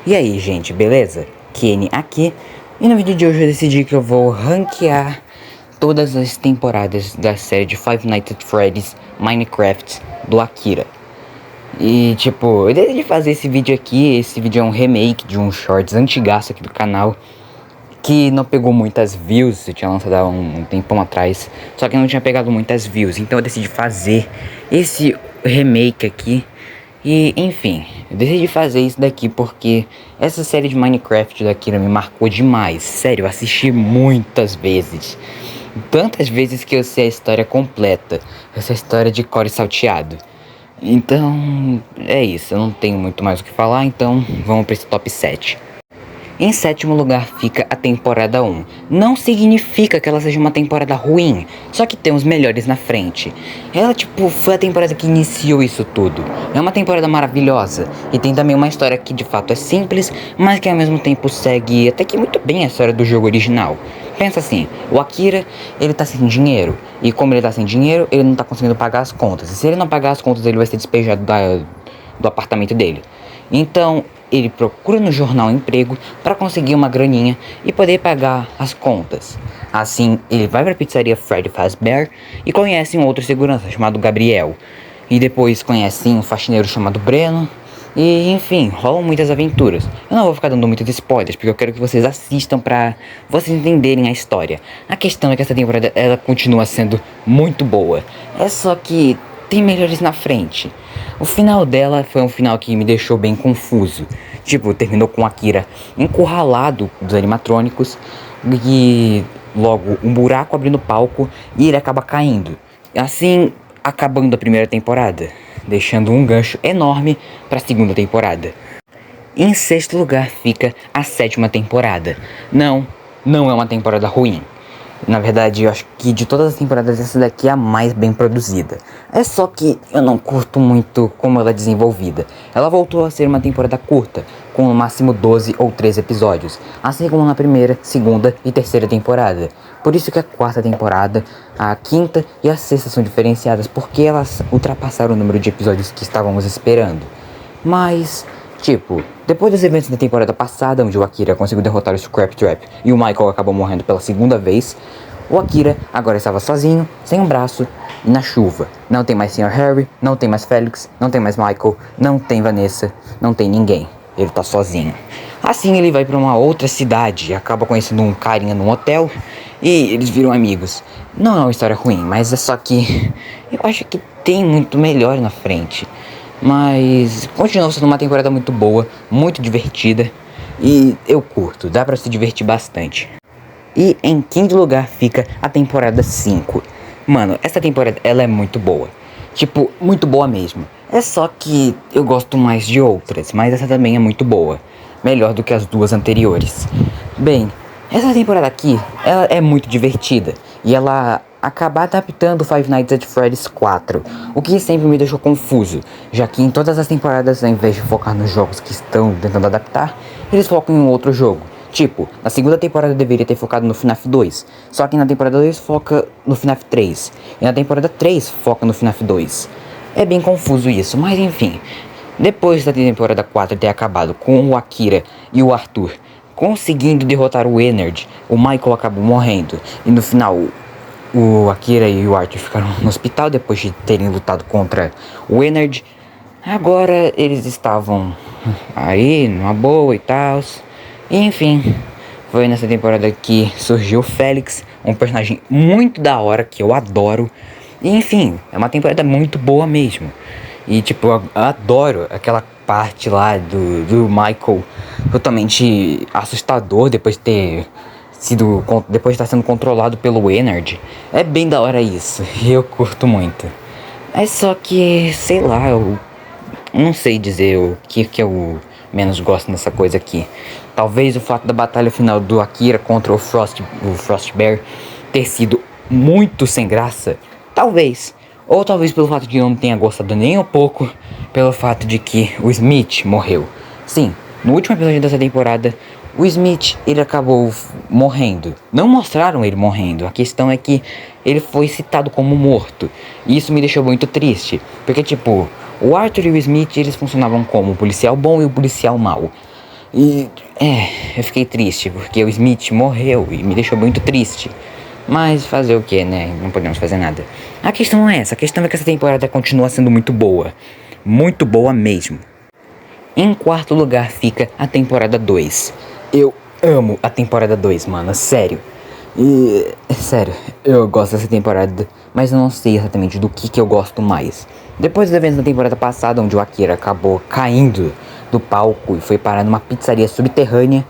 E aí, gente, beleza? Kenny aqui. E no vídeo de hoje eu decidi que eu vou ranquear todas as temporadas da série de Five Nights at Freddy's Minecraft do Akira. E tipo, eu decidi fazer esse vídeo aqui. Esse vídeo é um remake de um shorts antigaço aqui do canal, que não pegou muitas views. Eu tinha lançado há um tempão atrás, só que não tinha pegado muitas views. Então eu decidi fazer esse remake aqui. E enfim, eu decidi fazer isso daqui porque essa série de Minecraft daqui me marcou demais. Sério, eu assisti muitas vezes. Tantas vezes que eu sei a história completa. Essa história de Core salteado. Então, é isso. Eu não tenho muito mais o que falar, então vamos para esse top 7. Em sétimo lugar fica a temporada 1. Não significa que ela seja uma temporada ruim, só que tem os melhores na frente. Ela, tipo, foi a temporada que iniciou isso tudo. É uma temporada maravilhosa, e tem também uma história que de fato é simples, mas que ao mesmo tempo segue até que muito bem a história do jogo original. Pensa assim, o Akira, ele tá sem dinheiro, e como ele tá sem dinheiro, ele não tá conseguindo pagar as contas. E se ele não pagar as contas, ele vai ser despejado do apartamento dele. Então, ele procura no jornal um emprego para conseguir uma graninha e poder pagar as contas. Assim, ele vai para a pizzaria Freddy Fazbear e conhece um outro segurança chamado Gabriel. E depois conhece um faxineiro chamado Breno. E enfim, rolam muitas aventuras. Eu não vou ficar dando muitos spoilers, porque eu quero que vocês assistam para vocês entenderem a história. A questão é que essa temporada ela continua sendo muito boa. É só que tem melhores na frente. O final dela foi um final que me deixou bem confuso. Tipo, terminou com Akira encurralado dos animatrônicos e logo um buraco abrindo o palco e ele acaba caindo. Assim, acabando a primeira temporada, deixando um gancho enorme para a segunda temporada. Em sexto lugar fica a sétima temporada. Não é uma temporada ruim. Na verdade, eu acho que de todas as temporadas essa daqui é a mais bem produzida. É só que eu não curto muito como ela é desenvolvida. Ela voltou a ser uma temporada curta, com no máximo 12 ou 13 episódios, assim como na primeira, segunda e terceira temporada. Por isso que a quarta temporada, a quinta e a sexta são diferenciadas, porque elas ultrapassaram o número de episódios que estávamos esperando. Mas, tipo, depois dos eventos da temporada passada, onde o Akira conseguiu derrotar o Scrap Trap e o Michael acabou morrendo pela segunda vez, o Akira agora estava sozinho, sem um braço e na chuva. Não tem mais Sr. Harry, não tem mais Felix, não tem mais Michael, não tem Vanessa, não tem ninguém. Ele tá sozinho. Assim ele vai para uma outra cidade, acaba conhecendo um carinha num hotel e eles viram amigos. Não é uma história ruim, mas é só que eu acho que tem muito melhor na frente. Mas continua sendo uma temporada muito boa, muito divertida e eu curto, dá pra se divertir bastante. E em quinto lugar fica a temporada 5. Mano, essa temporada ela é muito boa. Tipo, muito boa mesmo. É só que eu gosto mais de outras, mas essa também é muito boa. Melhor do que as duas anteriores. Bem, essa temporada aqui, ela é muito divertida. E ela acaba adaptando Five Nights at Freddy's 4, o que sempre me deixou confuso, já que em todas as temporadas, ao invés de focar nos jogos que estão tentando adaptar, eles focam em um outro jogo. Tipo, na segunda temporada deveria ter focado no FNAF 2, só que na temporada 2 foca no FNAF 3, e na temporada 3 foca no FNAF 2. É bem confuso isso, mas enfim. Depois da temporada 4 ter acabado com o Akira e o Arthur conseguindo derrotar o Ennard, o Michael acabou morrendo, e no final o Akira e o Arthur ficaram no hospital depois de terem lutado contra o Ennard. Agora eles estavam aí, numa boa e tal. E enfim, foi nessa temporada que surgiu o Felix, um personagem muito da hora, que eu adoro. E enfim, é uma temporada muito boa mesmo. E tipo, eu adoro aquela parte lá do Michael totalmente assustador depois de ter depois de estar sendo controlado pelo Ennard. É bem da hora isso, e eu curto muito. É só que, sei lá, eu não sei dizer o que eu menos gosto nessa coisa aqui. Talvez o fato da batalha final do Akira contra o Frost Bear ter sido muito sem graça. Talvez. Ou talvez pelo fato de eu não tenha gostado nem um pouco pelo fato de que o Smith morreu. Sim, no último episódio dessa temporada, o Smith, ele acabou morrendo. Não mostraram ele morrendo. A questão é que ele foi citado como morto. E isso me deixou muito triste. Porque, tipo, o Arthur e o Smith, eles funcionavam como o policial bom e o policial mau. E eu fiquei triste porque o Smith morreu e me deixou muito triste. Mas fazer o que, né? Não podemos fazer nada. A questão não é essa, a questão é que essa temporada continua sendo muito boa. Muito boa mesmo. Em quarto lugar fica a temporada 2. Eu amo a temporada 2, mano, sério. Sério, eu gosto dessa temporada, mas eu não sei exatamente do que eu gosto mais. Depois dos eventos da temporada passada, onde o Akira acabou caindo do palco e foi parar numa pizzaria subterrânea,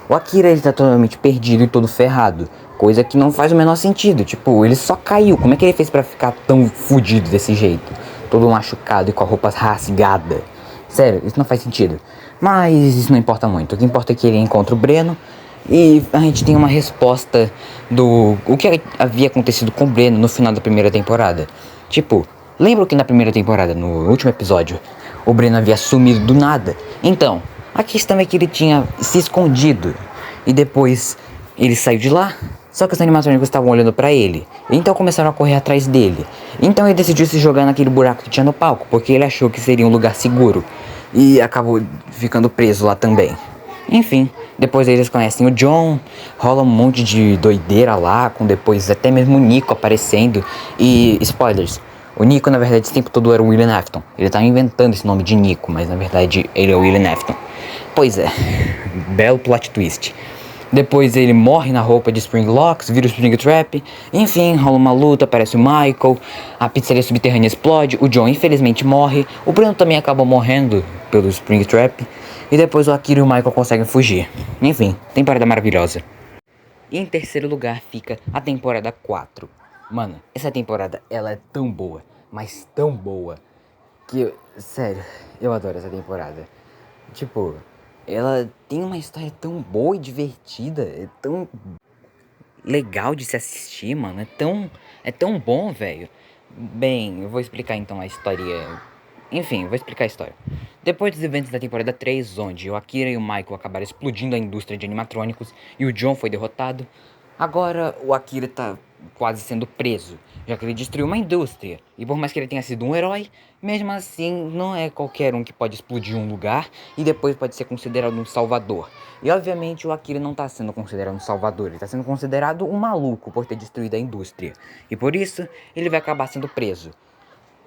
o Akira ele tá totalmente perdido e todo ferrado. Coisa que não faz o menor sentido. Tipo, ele só caiu. Como é que ele fez pra ficar tão fudido desse jeito? Todo machucado e com a roupa rasgada. Sério, isso não faz sentido. Mas isso não importa muito. O que importa é que ele encontra o Breno. E a gente tem uma resposta do o que havia acontecido com o Breno no final da primeira temporada. Tipo, lembra que na primeira temporada, no último episódio, o Breno havia sumido do nada? Então, a questão é que ele tinha se escondido. E depois ele saiu de lá. Só que os animatrônicos estavam olhando pra ele. Então começaram a correr atrás dele. Então ele decidiu se jogar naquele buraco que tinha no palco, porque ele achou que seria um lugar seguro. E acabou ficando preso lá também. Enfim, depois eles conhecem o John, rola um monte de doideira lá, com depois até mesmo o Nico aparecendo. E spoilers, o Nico na verdade esse tempo todo era o William Afton. Ele tá inventando esse nome de Nico, mas na verdade ele é o William Afton. Pois é, belo plot twist. Depois ele morre na roupa de Spring Locks, vira o Spring Trap. Enfim, rola uma luta, aparece o Michael. A pizzaria subterrânea explode. O John infelizmente morre. O Bruno também acaba morrendo pelo Spring Trap. E depois o Akira e o Michael conseguem fugir. Enfim, temporada maravilhosa. E em terceiro lugar fica a temporada 4. Mano, essa temporada ela é tão boa, mas tão boa, que sério, eu adoro essa temporada. Tipo, ela tem uma história tão boa e divertida, é tão legal de se assistir, mano. É tão bom, velho. Bem, eu vou explicar então a história. Enfim, eu vou explicar a história. Depois dos eventos da temporada 3, onde o Akira e o Michael acabaram explodindo a indústria de animatrônicos e o John foi derrotado, agora o Akira tá quase sendo preso, já que ele destruiu uma indústria. E por mais que ele tenha sido um herói, mesmo assim não é qualquer um que pode explodir um lugar e depois pode ser considerado um salvador. E obviamente o Akira não tá sendo considerado um salvador, ele tá sendo considerado um maluco por ter destruído a indústria. E por isso ele vai acabar sendo preso.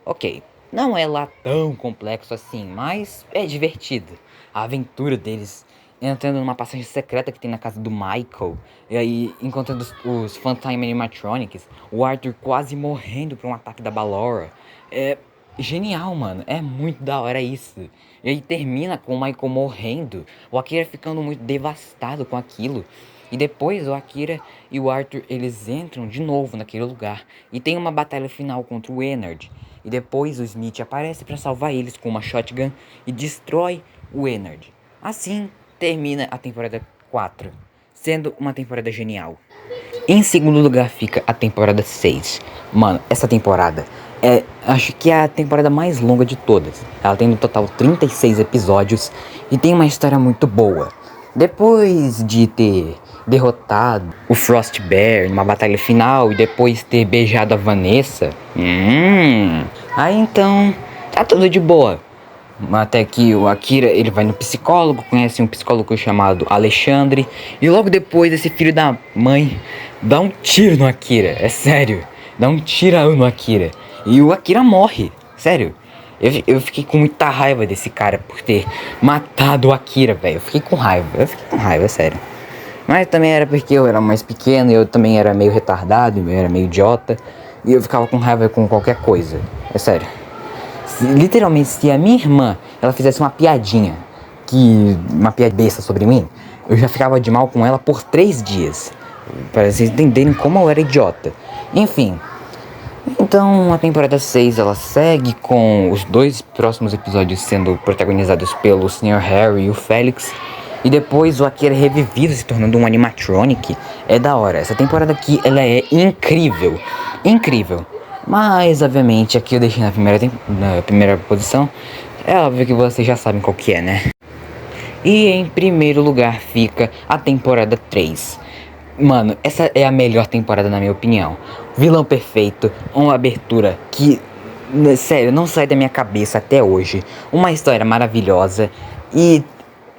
Ok, não é lá tão complexo assim, mas é divertido. A aventura deles entrando numa passagem secreta que tem na casa do Michael, e aí encontrando os Funtime Animatronics, o Arthur quase morrendo por um ataque da Ballora. É genial, mano, é muito da hora isso. E aí termina com o Michael morrendo, o Akira ficando muito devastado com aquilo. E depois o Akira e o Arthur, eles entram de novo naquele lugar e tem uma batalha final contra o Ennard. E depois o Smith aparece para salvar eles com uma shotgun e destrói o Ennard. Assim termina a temporada 4, sendo uma temporada genial. Em segundo lugar fica a temporada 6. Mano, essa temporada acho que é a temporada mais longa de todas. Ela tem no total 36 episódios e tem uma história muito boa. Depois de ter derrotado o Frost Bear numa batalha final e depois ter beijado a Vanessa, aí então tá tudo de boa. Até que o Akira, ele vai no psicólogo, conhece um psicólogo chamado Alexandre, e logo depois esse filho da mãe dá um tiro no Akira, é sério, dá um tirão no Akira, e o Akira morre, sério. Eu fiquei com muita raiva desse cara por ter matado o Akira, velho. Eu fiquei com raiva, sério. Mas também era porque eu era mais pequeno, e eu também era meio retardado, eu era meio idiota, e eu ficava com raiva com qualquer coisa, é sério. Literalmente, se a minha irmã, ela fizesse uma piadinha, uma piada besta sobre mim, eu já ficava de mal com ela por 3 dias. Para vocês entenderem como eu era idiota. Enfim. Então, a temporada 6, ela segue com os 2 próximos episódios sendo protagonizados pelo Sr. Harry e o Félix. E depois o Akira é revivido, se tornando um animatronic. É da hora. Essa temporada aqui, ela é incrível. Incrível. Mas, obviamente, aqui eu deixei na primeira posição. É óbvio que vocês já sabem qual que é, né? E em primeiro lugar fica a temporada 3. Mano, essa é a melhor temporada na minha opinião. Vilão perfeito, uma abertura que, sério, não sai da minha cabeça até hoje. Uma história maravilhosa e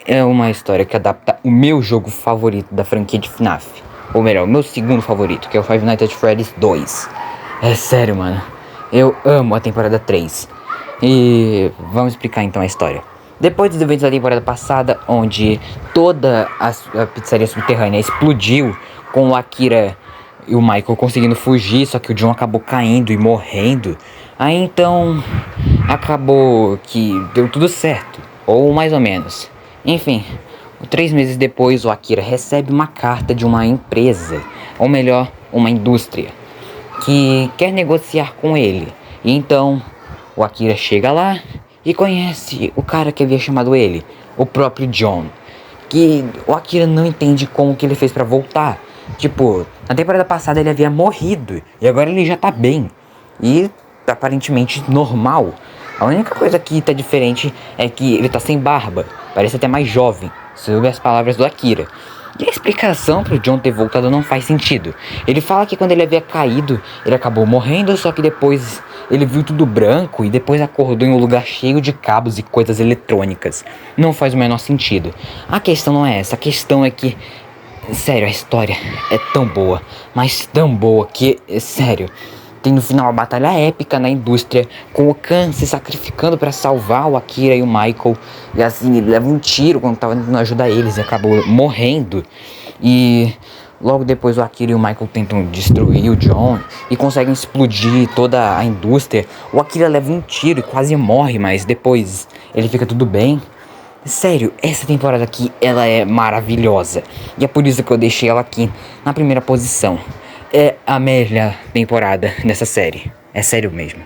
é uma história que adapta o meu jogo favorito da franquia de FNAF. Ou melhor, o meu segundo favorito, que é o Five Nights at Freddy's 2. É sério, mano. Eu amo a temporada 3. E vamos explicar então a história. Depois dos eventos da temporada passada, onde toda a pizzaria subterrânea explodiu, com o Akira e o Michael conseguindo fugir, só que o John acabou caindo e morrendo. Aí então acabou que deu tudo certo, ou mais ou menos. Enfim, 3 meses depois o Akira recebe uma carta de uma empresa, ou melhor, uma indústria, que quer negociar com ele. E então o Akira chega lá e conhece o cara que havia chamado ele, o próprio John. Que o Akira não entende como que ele fez pra voltar. Tipo, na temporada passada ele havia morrido e agora ele já tá bem. E aparentemente normal. A única coisa que tá diferente é que ele tá sem barba, parece até mais jovem, sob as palavras do Akira. E a explicação pro John ter voltado não faz sentido. Ele fala que quando ele havia caído, ele acabou morrendo, só que depois ele viu tudo branco e depois acordou em um lugar cheio de cabos e coisas eletrônicas. Não faz o menor sentido. A questão não é essa, a questão é que, sério, a história é tão boa, mas tão boa que, sério, tem no final uma batalha épica na indústria, com o Khan se sacrificando para salvar o Akira e o Michael. E assim, ele leva um tiro quando tava tentando ajudar eles e acabou morrendo. E logo depois o Akira e o Michael tentam destruir o John e conseguem explodir toda a indústria. O Akira leva um tiro e quase morre, mas depois ele fica tudo bem. Sério, essa temporada aqui, ela é maravilhosa. E é por isso que eu deixei ela aqui na primeira posição. É a melhor temporada dessa série. É sério mesmo.